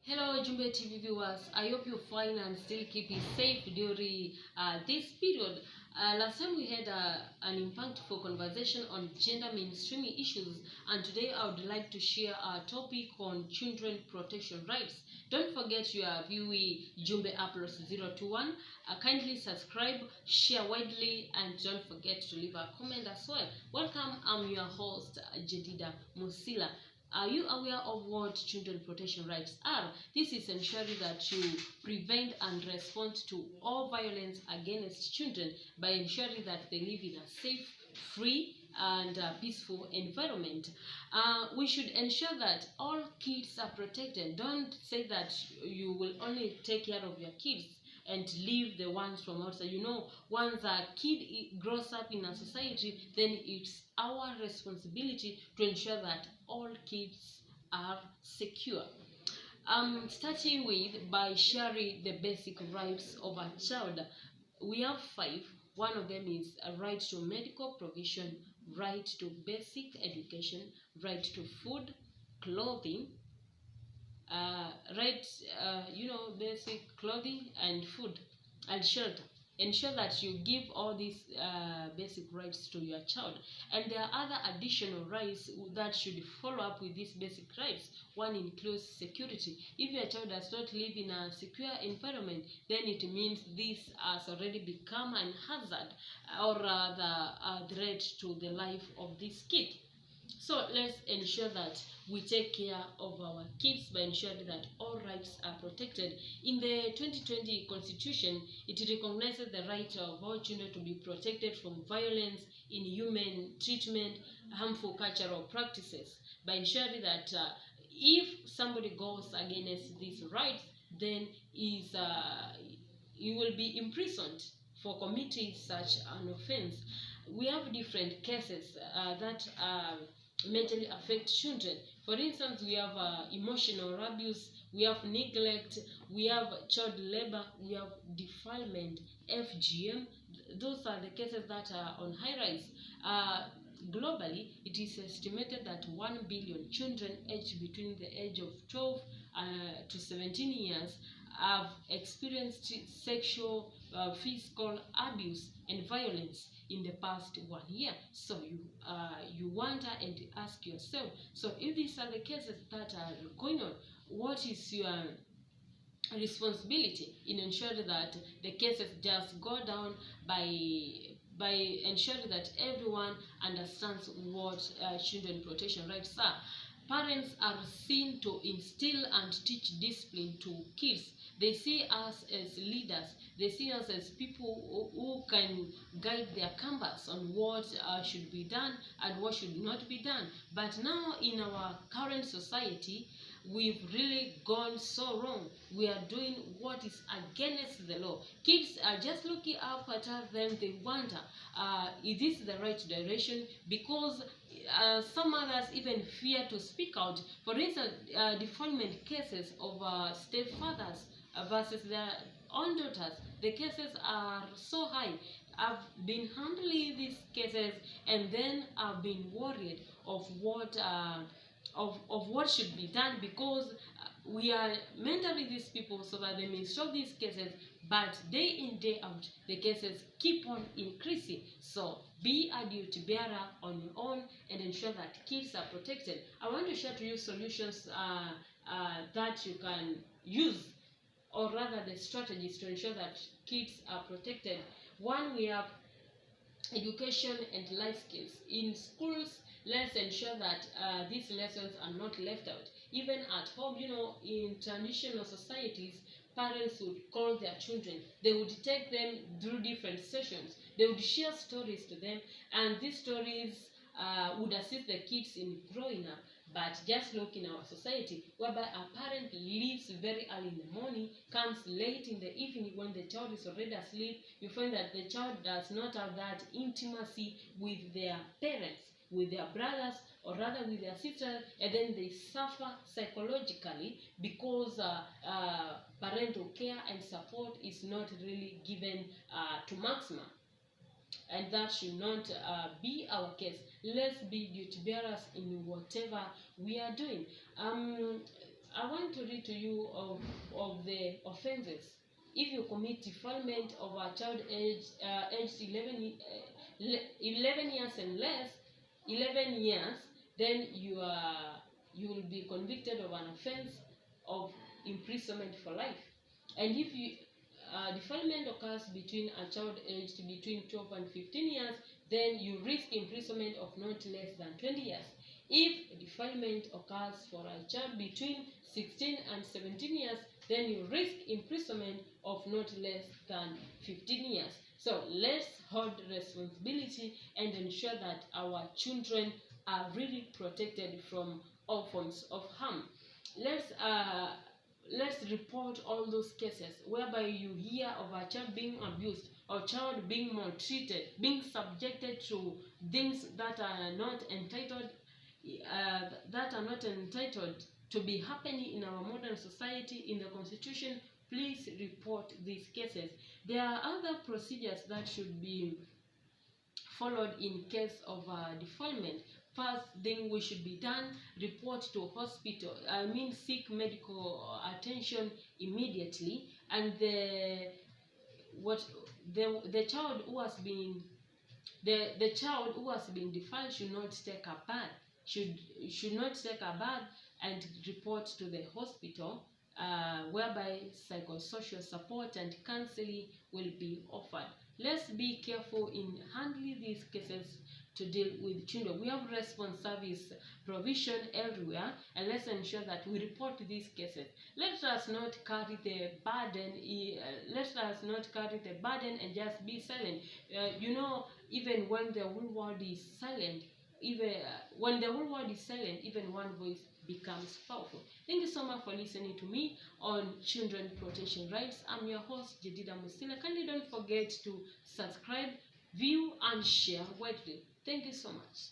Hello Jumbe TV viewers, I hope you fine and still keep it safe during this period. Last time we had an impactful conversation on gender mainstreaming issues, and today I would like to share a topic on children protection rights. Don't forget you are viewing Jumbe Uploads 021. Kindly subscribe, share widely, and don't forget to leave a comment as well. Welcome, I'm your host Jedida Musila. Are you aware of what children protection rights are? This is ensuring that you prevent and respond to all violence against children by ensuring that they live in a safe, free, and peaceful environment. We should ensure that all kids are protected. Don't say that you will only take care of your kids and leave the ones from outside. Once a kid grows up in a society, then it's our responsibility to ensure that all kids are secure. Starting with by sharing the basic rights of a child. We have 5. One of them is a right to medical provision, right to basic education, right to food, clothing, right, basic clothing and food and shelter. Ensure that you give all these basic rights to your child, and there are other additional rights that should follow up with these basic rights. One includes security. If your child does not live in a secure environment, then it means this has already become an hazard, or rather a threat to the life of this kid. So let's ensure that we take care of our kids by ensuring that all rights are protected. In the 2020 Constitution, it recognizes the right of all children to be protected from violence, inhuman treatment, harmful cultural practices, by ensuring that if somebody goes against these rights, then he will be imprisoned for committing such an offense. We have different cases that mentally affect children. For instance, we have emotional abuse, we have neglect, we have child labor, we have defilement, FGM. Those are the cases that are on high rise. Globally, it is estimated that 1 billion children aged between the age of 12 to 17 years have experienced sexual, physical abuse and violence in the past 1 year. So you wonder and ask yourself, so if these are the cases that are going on, what is your responsibility in ensuring that the cases just go down by ensuring that everyone understands what children protection rights are? Parents are seen to instill and teach discipline to kids. They see us as leaders. They see us as people who can guide their canvas on what should be done and what should not be done. But now in our current society, we've really gone so wrong. We are doing what is against the law. Kids are just looking up at us, then they wonder, is this the right direction? Because some others even fear to speak out. For instance, defilement cases of stepfathers versus their own daughters. The cases are so high. I've been handling these cases, and then I've been worried of what should be done, because we are mentoring these people so that they may stop these cases, but day in day out the cases keep on increasing. So be a duty bearer on your own and ensure that kids are protected. I want to share to you solutions that you can use, or rather the strategies to ensure that kids are protected. One, we have education and life skills. In schools, let's ensure that these lessons are not left out. Even at home, in traditional societies, parents would call their children. They would take them through different sessions. They would share stories to them, and these stories would assist the kids in growing up. But just look in our society, whereby a parent leaves very early in the morning, comes late in the evening when the child is already asleep. You find that the child does not have that intimacy with their parents, with their brothers, or rather with their sisters, and then they suffer psychologically because parental care and support is not really given to maximum. And that should not be our case. Let's be duty bearers in whatever we are doing. I want to read to you of the offenses. If you commit defilement of a child aged 11 years and less, 11 years, then you will be convicted of an offense of imprisonment for life. And if you defilement occurs between a child aged between 12 and 15 years, then you risk imprisonment of not less than 20 years. If defilement occurs for a child between 16 and 17 years, then you risk imprisonment of not less than 15 years. So let's hold responsibility and ensure that our children are really protected from all forms of harm. Let's report all those cases whereby you hear of a child being abused or child being maltreated, being subjected to things that are not entitled to be happening in our modern society, in the Constitution. Please report these cases. There are other procedures that should be followed in case of defilement. First thing we should be done, report to hospital. Seek medical attention immediately. And the child who has been defiled should not take a bath. Should not take a bath and report to the hospital, whereby psychosocial support and counseling will be offered. Let's be careful in handling these cases to deal with children. We have response service provision everywhere, and let's ensure that we report these cases. Let us not carry the burden. And just be silent. Even when the whole world is silent, even one voice becomes powerful. Thank you so much for listening to me on children protection rights. I'm your host, Jedida Musila. Kindly don't forget to subscribe, view, and share widely. Thank you so much.